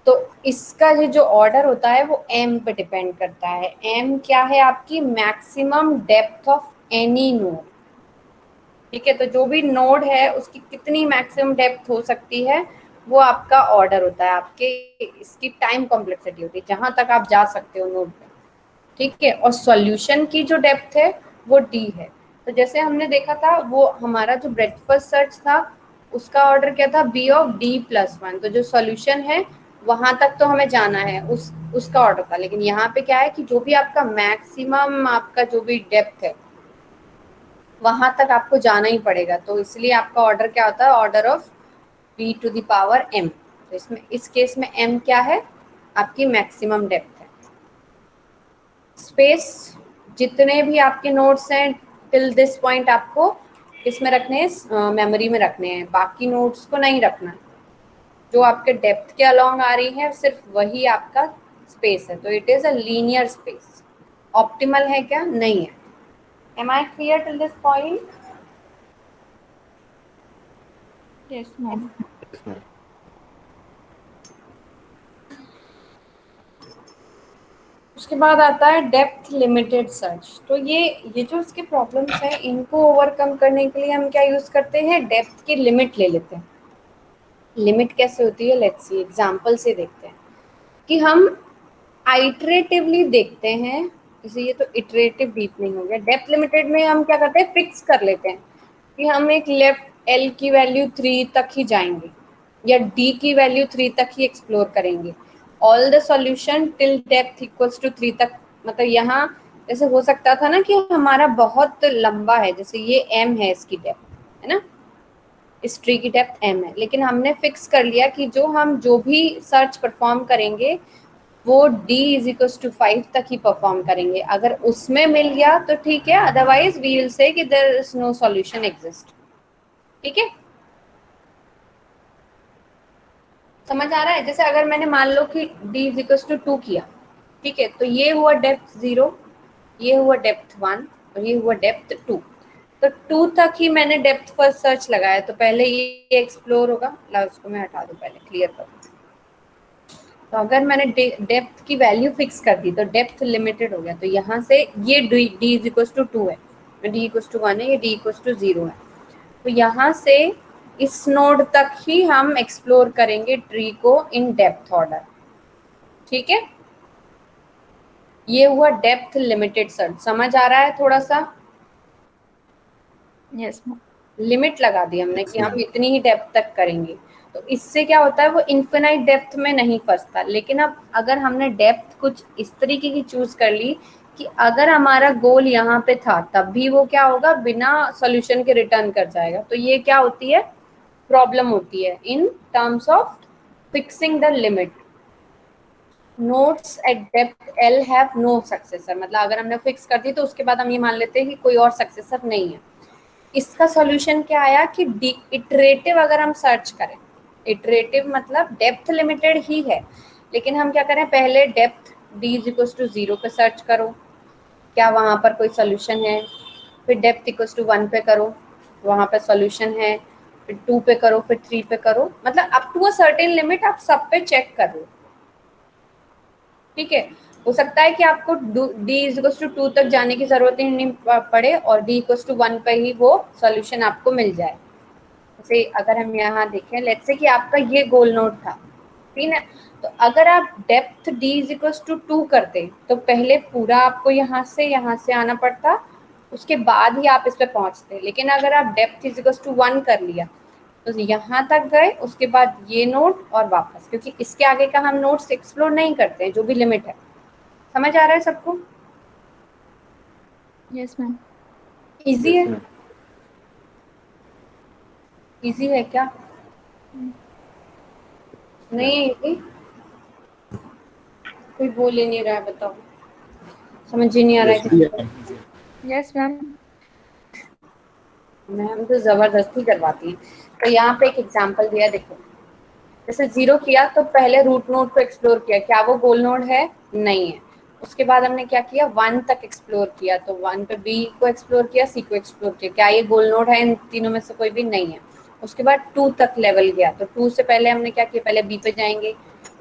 तो इसका ये जो ऑर्डर होता है वो एम पे डिपेंड करता है। एम क्या है, आपकी maximum depth of any node, ठीक है। तो जो भी नोड है उसकी कितनी मैक्सिमम डेप्थ हो सकती है, वो आपका ऑर्डर होता है, आपके इसकी टाइम कॉम्प्लेक्सिटी होती है, जहां तक आप जा सकते हो नोड पे, ठीक है। और सॉल्यूशन की जो डेप्थ है वो डी है। तो जैसे हमने देखा था, वो हमारा जो ब्रेड्थ फर्स्ट सर्च था उसका ऑर्डर क्या था, B of D plus one. तो जो सॉल्यूशन है वहां तक तो हमें जाना है, उसका ऑर्डर था। लेकिन यहाँ पे क्या है कि जो भी आपका मैक्सिमम आपका जो भी डेप्थ है वहां तक आपको जाना ही पड़ेगा। तो इसलिए आपका ऑर्डर क्या होता है, order of B to the power M. तो इसमें इस केस में एम क्या है, आपकी मैक्सिमम डेप्थ है। स्पेस जितने भी आपके नोड्स हैं टिल दिस पॉइंट आपको किसमें रखने हैं, मेमोरी में रखने हैं, बाकी नोड्स को नहीं रखना। जो आपके डेप्थ के अलोंग आ रही है सिर्फ वही आपका स्पेस है, तो it is a linear space. Optimal है क्या? नहीं है। Am I clear till this point? Yes ma'am. उसके बाद आता है डेप्थ लिमिटेड सर्च। तो ये जो इसके प्रॉब्लम्स हैं इनको ओवरकम करने के लिए हम क्या यूज करते हैं, डेप्थ की लिमिट ले लेते हैं। लिमिट कैसे होती है, लेट्स सी एग्जांपल से देखते हैं कि हम आइटरेटिवली देखते हैं। जैसे ये तो इटरेटिव डीपनिंग हो गया। डेप्थ लिमिटेड में हम क्या करते हैं, फिक्स कर लेते हैं कि हम एक लेफ्ट एल की वैल्यू 3 तक ही जाएंगे या डी की वैल्यू 3 तक ही एक्सप्लोर करेंगे। All the solution till depth equals to 3 तक। मतलब यहाँ जैसे हो सकता था ना कि हमारा बहुत लंबा है, जैसे ये एम है इसकी डेप्थ, है ना, इस ट्री की डेप्थ एम है, लेकिन हमने फिक्स कर लिया कि जो भी सर्च परफॉर्म करेंगे वो d इज इक्वल टू 5 तक ही परफॉर्म करेंगे। अगर उसमें मिल गया तो ठीक है, अदरवाइज वी विल से कि there is no solution exist. ठीक है, समझ आ रहा है? जैसे अगर मैंने मान लो कि d इज इक्वल टू 2 किया, ठीक है, तो ये हुआ डेप्थ 0, ये हुआ डेप्थ 1 और ये हुआ डेप्थ 2। तो 2 तक ही मैंने डेप्थ फर्स्ट सर्च लगाया, तो पहले ये एक्सप्लोर होगा। ला उसको मैं हटा दूं, पहले क्लियर कर दूं। तो अगर मैंने डेप्थ की वैल्यू फिक्स कर दी तो डेप्थ लिमिटेड हो गया। तो यहाँ से ये d इज इक्वल टू 2 है, d इक्वल टू 1 है, ये d इक्वल टू 0 है। तो यहाँ से इस नोड तक ही हम एक्सप्लोर करेंगे ट्री को इन डेप्थ ऑर्डर। ठीक है, ये हुआ डेप्थ लिमिटेड सर्च। समझ आ रहा है थोड़ा सा? Yes ma'am. लिमिट लगा दी हमने कि हम इतनी ही डेप्थ तक करेंगे। तो इससे क्या होता है, वो इन्फिनाइट डेप्थ में नहीं फंसता। लेकिन अब अगर हमने डेप्थ कुछ इस तरीके की चूज कर ली कि अगर हमारा गोल यहाँ पे था, तब भी वो क्या होगा, बिना सॉल्यूशन के रिटर्न कर जाएगा। तो ये क्या होती है, प्रॉब्लम होती है in terms of fixing the limit. Nodes at depth L have no successor. मतलब अगर हमने फिक्स कर दी तो उसके बाद हम ये मान लेते हैं कि कोई और सक्सेसर नहीं है। इसका सॉल्यूशन क्या आया कि इटरेटिव अगर हम सर्च करें, इटरेटिव मतलब डेप्थ लिमिटेड ही है, लेकिन हम क्या करें, पहले depth d is equal to 0 पे सर्च करो, क्या वहाँ पर कोई सोल्यूशन है। फिर डेप्थ इक्वल टू 1 पे करो, वहाँ पे सोल्यूशन है। फिर 2 पे करो, फिर 3 पे करो। मतलब up to a certain limit आप सब पे चेक कर लो। ठीक है, हो सकता है कि आपको d इज इक्वल टू 2 तक जाने की जरूरत ही नहीं पड़े और d इक्वल टू 1 पे ही वो सोल्यूशन आपको मिल जाए। जैसे अगर हम यहाँ देखें, लेट्स से कि आपका ये गोल नोड था, ठीक है, तो अगर आप depth d is equal to 2 करते तो पहले पूरा आपको यहाँ से आना पड़ता, उसके बाद ही आप इस पे पहुंचते। लेकिन अगर आप डेप्थ इज इक्वल टू 1 कर लिया तो यहाँ तक गए, उसके बाद ये नोड और वापस, क्योंकि इसके आगे का हम नोड्स एक्सप्लोर नहीं करते हैं, जो भी लिमिट है। समझ आ रहा है सबको? Yes ma'am. इजी है? इजी है क्या? नहीं है इजी? कोई बोल ही नहीं रहा है, बताओ। समझ ही नहीं आ रहा है? Yes ma'am. मैम तो जबरदस्ती करवाती है। तो यहाँ पे एक एग्जांपल दिया, देखो। जैसे 0 किया तो पहले रूट नोड को एक्सप्लोर किया, क्या वो गोल नोड है? नहीं है। उसके बाद हमने क्या किया, 1 तक एक्सप्लोर किया, तो 1 पे बी को एक्सप्लोर किया, सी को एक्सप्लोर किया, क्या ये गोल नोड है? इन तीनों में से कोई भी नहीं है। उसके बाद 2 तक लेवल गया, तो 2 से पहले हमने क्या किया, पहले बी पे जाएंगे,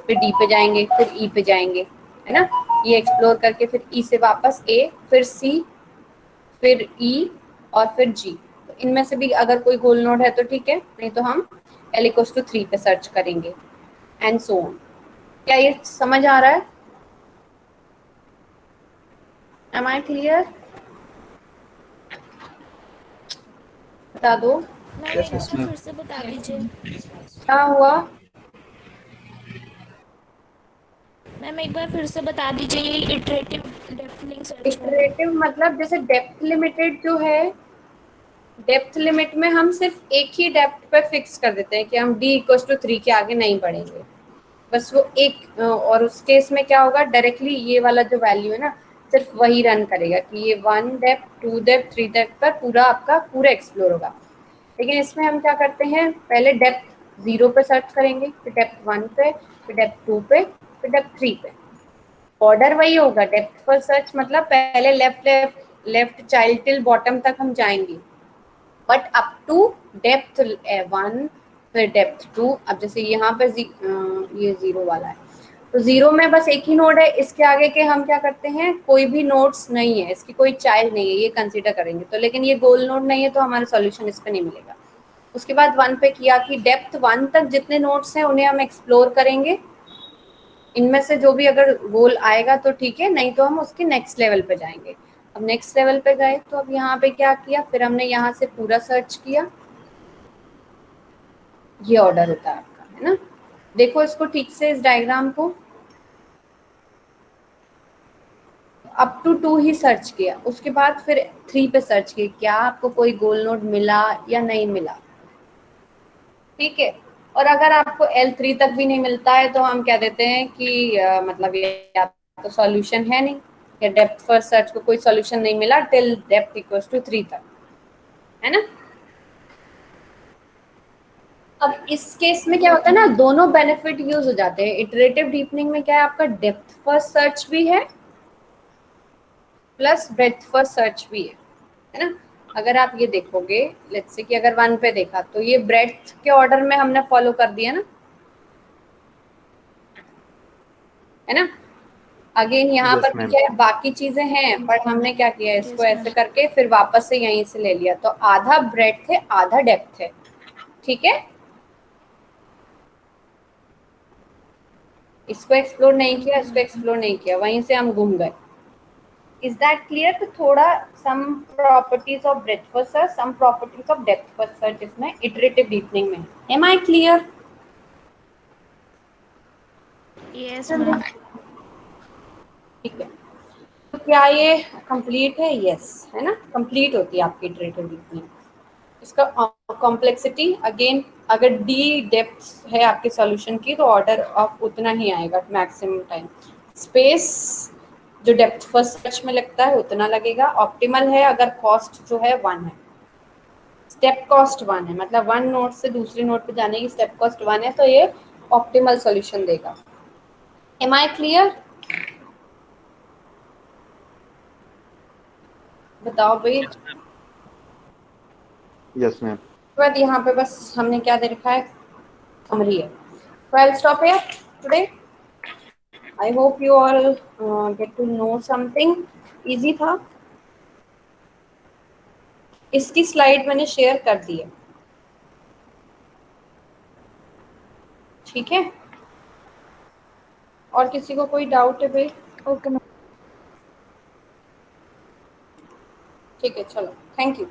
फिर डी पे जाएंगे, फिर ई पे जाएंगे, है ना। ये एक्सप्लोर करके फिर ई से वापस ए, फिर सी, फिर ई और फिर जी। तो इनमें से भी अगर कोई गोल नोड है तो ठीक है, नहीं तो हम L इक्वल टू 3 पे सर्च करेंगे एंड सो ऑन। क्या ये समझ आ रहा है? Am I clear? बता दो। मैम एक बार फिर से बता दीजिए। क्या हुआ? मैम एक बार फिर से बता दीजिए, ये इटरेटिव डेप्थनिंग सर्च है। इटरेटिव मतलब जैसे डेप्थ लिमिटेड जो है, डेप्थ लिमिट में हम सिर्फ एक ही डेप्थ पे फिक्स कर देते हैं कि हम d इक्वल टू 3 के आगे नहीं बढ़ेंगे, बस वो एक। और उस केस में क्या होगा, डायरेक्टली ये वाला जो वैल्यू है ना सिर्फ वही रन करेगा कि ये 1 डेप्थ 2 डेप्थ 3 डेप्थ पर पूरा आपका पूरा एक्सप्लोर होगा। लेकिन इसमें हम क्या करते हैं, पहले डेप्थ 0 पे सर्च करेंगे, फिर डेप्थ 1 पे, फिर डेप्थ 2 पे, फिर डेप्थ 3 पे। ऑर्डर वही होगा, डेप्थ फर्स्ट सर्च मतलब पहले left left left child till bottom तक हम जाएंगे, बट अप टू डेप्थ 1 फिर डेप्थ 2। अब जैसे यहाँ पे ये 0 वाला है, तो 0 में बस एक ही नोड है, इसके आगे के हम क्या करते हैं, कोई भी नोड्स नहीं है, इसकी कोई चाइल्ड नहीं है, ये कंसीडर करेंगे। तो लेकिन ये गोल नोड नहीं है तो हमारा सॉल्यूशन इस पे नहीं मिलेगा। उसके बाद 1 पे किया कि डेप्थ 1 तक जितने नोड्स हैं उन्हें हम एक्सप्लोर करेंगे, इनमें से जो भी अगर गोल आएगा तो ठीक है, नहीं तो हम उसके नेक्स्ट लेवल पे जाएंगे। अब नेक्स्ट लेवल पे गए तो अब यहाँ पे क्या किया, फिर हमने यहाँ से पूरा सर्च किया, ये ऑर्डर होता है आपका, है ना। देखो इसको ठीक से, इस डायग्राम को, अप टू 2 ही सर्च किया, उसके बाद फिर 3 पे सर्च किया, क्या आपको कोई गोल नोड मिला या नहीं मिला, ठीक है। और अगर आपको L3 तक भी नहीं मिलता है तो हम कह देते हैं कि मतलब ये या तो सॉल्यूशन है नहीं, या डेप्थ फर्स्ट सर्च को कोई सॉल्यूशन नहीं मिला टिल डेप्थ इक्वल्स टू 3 तक, है ना। अब इस केस में क्या होता है ना, दोनों बेनिफिट यूज हो जाते हैं। इटरेटिव डीपनिंग में क्या है, आपका डेप्थ फर्स्ट सर्च भी है प्लस ब्रेड्थ फर्स्ट सर्च भी है ना। अगर आप ये देखोगे, लेट्स से कि अगर 1 पे देखा तो ये ब्रेड्थ के ऑर्डर में हमने फॉलो कर दिया ना, है ना। अगेन यहाँ Yes, पर भी ma'am. क्या है, बाकी चीजें हैं, पर हमने क्या किया, इसको ऐसे करके फिर वापस से यहीं से ले लिया, तो आधा ब्रेड्थ है आधा डेप्थ है, ठीक है। इसको एक्सप्लोर नहीं किया, इसको एक्सप्लोर नहीं किया, वहीं से हम घूम गए। Is that clear? तो थोड़ा some properties of breadth first search, some properties of depth first search इसमें इटरेटिव डीपनिंग में। Am I clear? Yes, ma'am. ठीक है, तो क्या ये कंप्लीट है? यस, है ना, कंप्लीट होती है आपकी इटरेटिव डीपनिंग। इसका कॉम्प्लेक्सिटी अगेन, अगर डी डेप्थ है आपके सॉल्यूशन की तो ऑर्डर ऑफ उतना ही आएगा मैक्सिमम टाइम। स्पेस जो डेप्थ फर्स्ट सर्च में लगता है उतना लगेगा। ऑप्टिमल है अगर कॉस्ट जो है 1 है, स्टेप कॉस्ट 1 है, मतलब 1 नोड से दूसरे नोड पे जाने की स्टेप कॉस्ट 1 है, तो ये ऑप्टिमल सॉल्यूशन देगा। Am I clear? बताओ भाई। Yes, ma'am. बाद यहाँ पे बस हमने क्या दे रखा है, समरी है। So I'll stop here today. I hope you all get to know something. Easy था। इसकी स्लाइड मैंने शेयर कर दी है, ठीक है। और किसी को कोई डाउट है भाई? Okay, ma'am. ठीक है, चलो, थैंक यू।